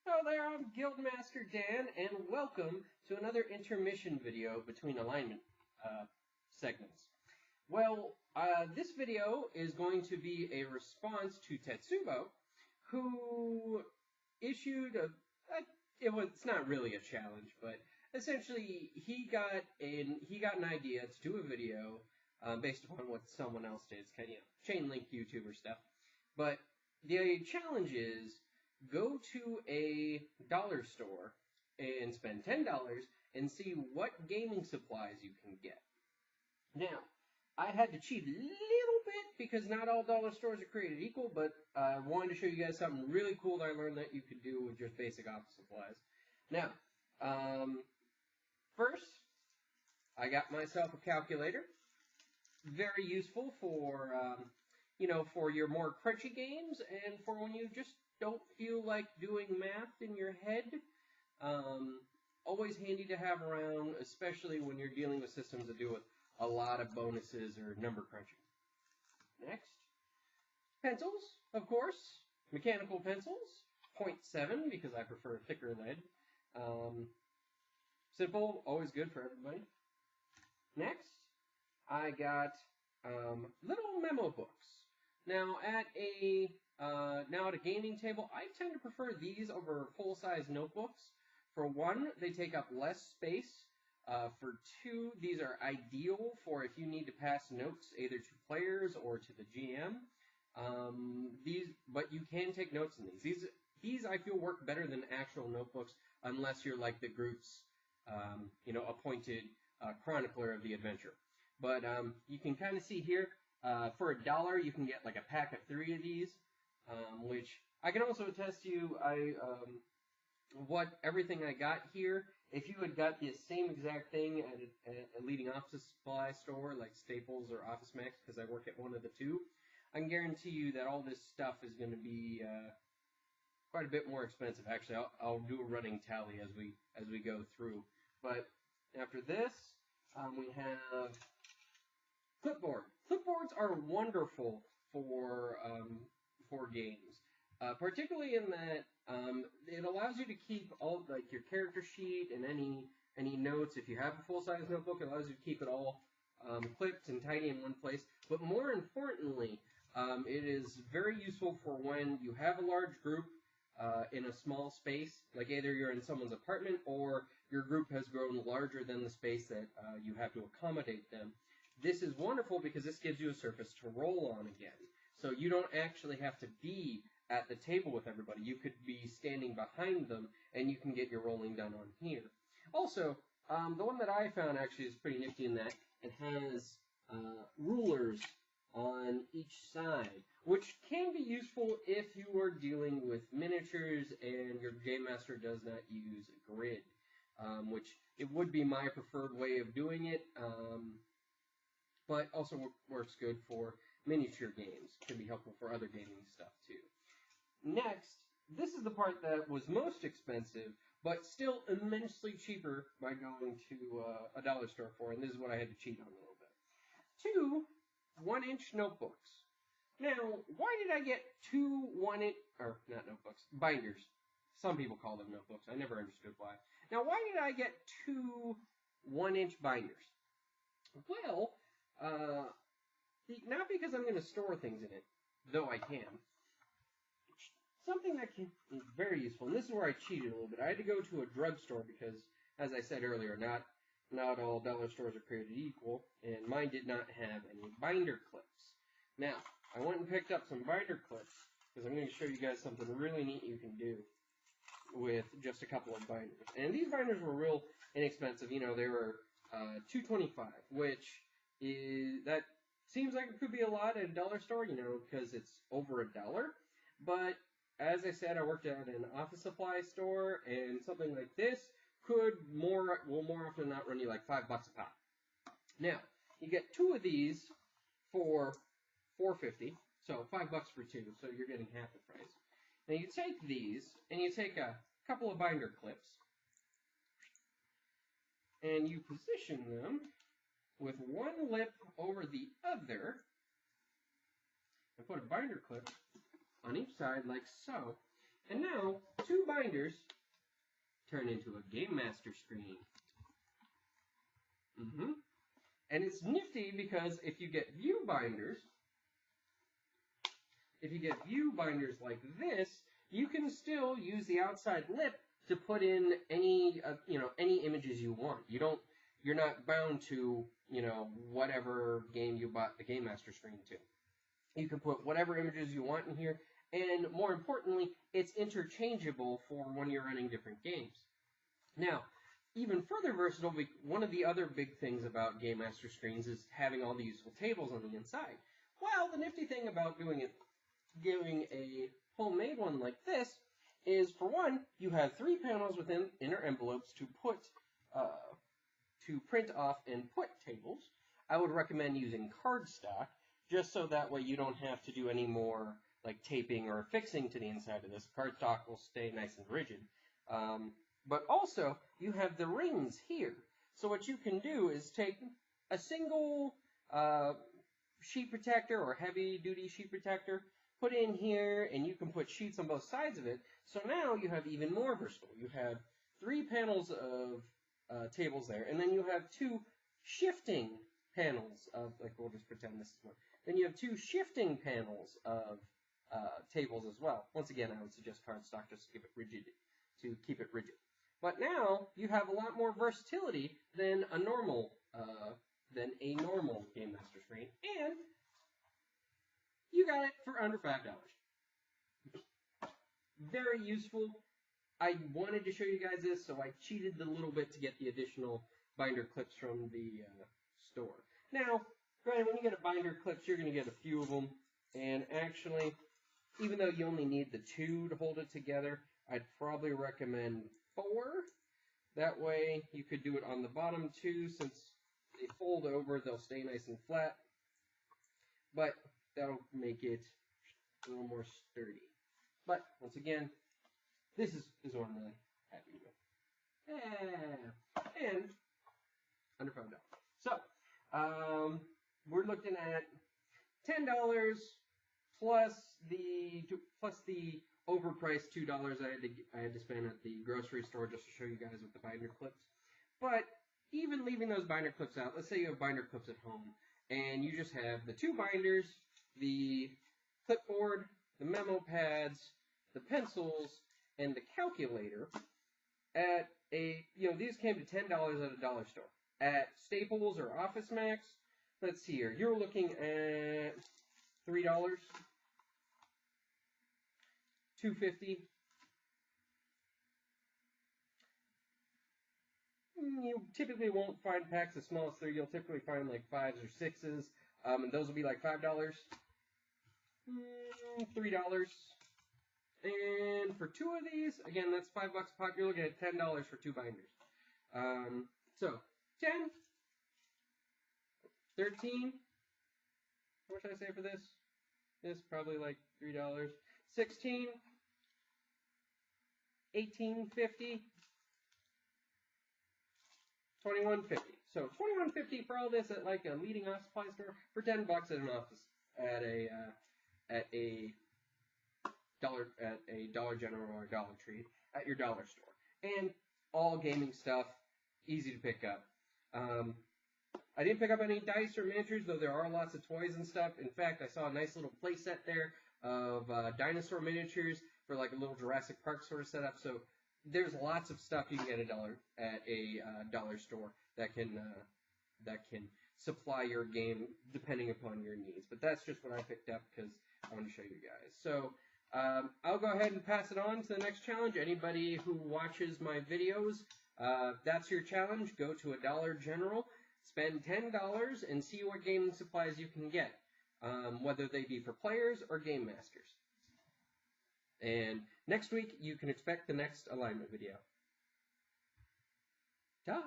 Hello there, I'm Guildmaster Dan, and welcome to another intermission video between alignment segments. Well, this video is going to be a response to Tetsubo, who issued it's not really a challenge, but essentially he got an idea to do a video based upon what someone else did. It's kind of, chain link YouTuber stuff. But the challenge is, go to a dollar store and spend $10 and see what gaming supplies you can get. Now, I had to cheat a little bit because not all dollar stores are created equal, but I wanted to show you guys something really cool that I learned that you could do with just basic office supplies. Now, first, I got myself a calculator. Very useful for, for your more crunchy games and for when you just don't feel like doing math in your head. Always handy to have around, especially when you're dealing with systems that deal with a lot of bonuses or number crunching. Next, pencils, of course. Mechanical pencils, 0.7 because I prefer thicker lead. Simple, always good for everybody. Next, I got little memo books. Now at a gaming table, I tend to prefer these over full-size notebooks. For one, they take up less space. For two, these are ideal for if you need to pass notes either to players or to the GM. But you can take notes in these. These I feel work better than actual notebooks, unless you're like the group's, appointed chronicler of the adventure. But you can kind of see here, for $1, you can get like a pack of 3 of these. Which I can also attest to you, everything I got here, if you had got the same exact thing at a leading office supply store like Staples or Office Max, because I work at one of the two, I can guarantee you that all this stuff is going to be quite a bit more expensive. Actually, I'll do a running tally as we go through. But after this, we have clipboard. Clipboards are wonderful for games, particularly in that it allows you to keep all like your character sheet and any notes. If you have a full-size notebook, it allows you to keep it all clipped and tidy in one place. But more importantly, it is very useful for when you have a large group in a small space, like either you're in someone's apartment or your group has grown larger than the space that you have to accommodate them. This is wonderful because this gives you a surface to roll on again. So you don't actually have to be at the table with everybody. You could be standing behind them, and you can get your rolling done on here. Also, the one that I found actually is pretty nifty in that it has rulers on each side, which can be useful if you are dealing with miniatures and your game master does not use a grid, which it would be my preferred way of doing it, but also works good for miniature games. Can be helpful for other gaming stuff too. Next, this is the part that was most expensive, but still immensely cheaper by going to a dollar store for, and this is what I had to cheat on a little bit. 2 1-inch notebooks. Now, why did I get 2 1-inch, or not notebooks, binders? Some people call them notebooks. I never understood why. Now, why did I get 2 1-inch binders? Well, not because I'm going to store things in it, though I can. Something that is very useful, and this is where I cheated a little bit. I had to go to a drugstore because, as I said earlier, not all dollar stores are created equal, and mine did not have any binder clips. Now, I went and picked up some binder clips because I'm going to show you guys something really neat you can do with just a couple of binders. And these binders were real inexpensive. They were $2.25, which that seems like it could be a lot at a dollar store, because it's over $1. But as I said, I worked at an office supply store, and something like this will more often than not run you like $5 a pop. Now, you get 2 of these for $4.50, so $5 for 2, so you're getting half the price. Now you take these, and you take a couple of binder clips, and you position them with one lip over the other, and put a binder clip on each side like so. And now 2 binders turn into a Game Master screen. And it's nifty because if you get view binders like this, you can still use the outside lip to put in any images you want. You're not bound to, whatever game you bought the Game Master screen to. You can put whatever images you want in here, and more importantly, it's interchangeable for when you're running different games. Now, even further versatile, one of the other big things about Game Master screens is having all the useful tables on the inside. Well, the nifty thing about doing a homemade one like this is, for one, you have 3 panels within inner envelopes to print off and put tables. I would recommend using cardstock, just so that way you don't have to do any more like taping or fixing to the inside of this. Cardstock will stay nice and rigid. But also, you have the rings here. So what you can do is take a single sheet protector or heavy-duty sheet protector, put it in here, and you can put sheets on both sides of it. So now you have even more versatile. You have 3 panels of tables there, and then you have 2 shifting panels of, like, we'll just pretend this is one. Then you have 2 shifting panels of tables as well. Once again, I would suggest cardstock just to keep it rigid. But now you have a lot more versatility than a normal Game Master screen, and you got it for under $5. Very useful. I wanted to show you guys this, so I cheated a little bit to get the additional binder clips from the store. Now, granted, when you get a binder clips, you're going to get a few of them, and actually, even though you only need the 2 to hold it together, I'd probably recommend 4. That way, you could do it on the bottom too, since they fold over, they'll stay nice and flat. But that'll make it a little more sturdy. But once again, this is what I'm really happy with. Yeah. And under $5. So, we're looking at $10 plus the overpriced $2 I had to spend at the grocery store just to show you guys with the binder clips. But even leaving those binder clips out, let's say you have binder clips at home, and you just have the 2 binders, the clipboard, the memo pads, the pencils, and the calculator. At these came to $10 at a dollar store. At Staples or Office Max, let's see here, you're looking at $3. $2.50. You typically won't find packs as small as 3. You'll typically find like 5s or 6s, and those will be like $5. $3. And for 2 of these, again, that's $5 a pop. You're looking at $10 for 2 binders. So 10, 13. What should I say for this? This probably like $3. 16. $18.50, $21.50. So $21.50 for all this at like a leading office supply store, for $10 at an office at a Dollar General or a Dollar Tree at your dollar store. And all gaming stuff, easy to pick up. I didn't pick up any dice or miniatures, though there are lots of toys and stuff. In fact, I saw a nice little play set there of dinosaur miniatures for like a little Jurassic Park sort of setup. So there's lots of stuff you can get at a dollar store that can supply your game depending upon your needs. But that's just what I picked up because I want to show you guys. So I'll go ahead and pass it on to the next challenge. Anybody who watches my videos, that's your challenge. Go to a Dollar General, spend $10, and see what gaming supplies you can get, whether they be for players or game masters. And next week, you can expect the next alignment video. Ta!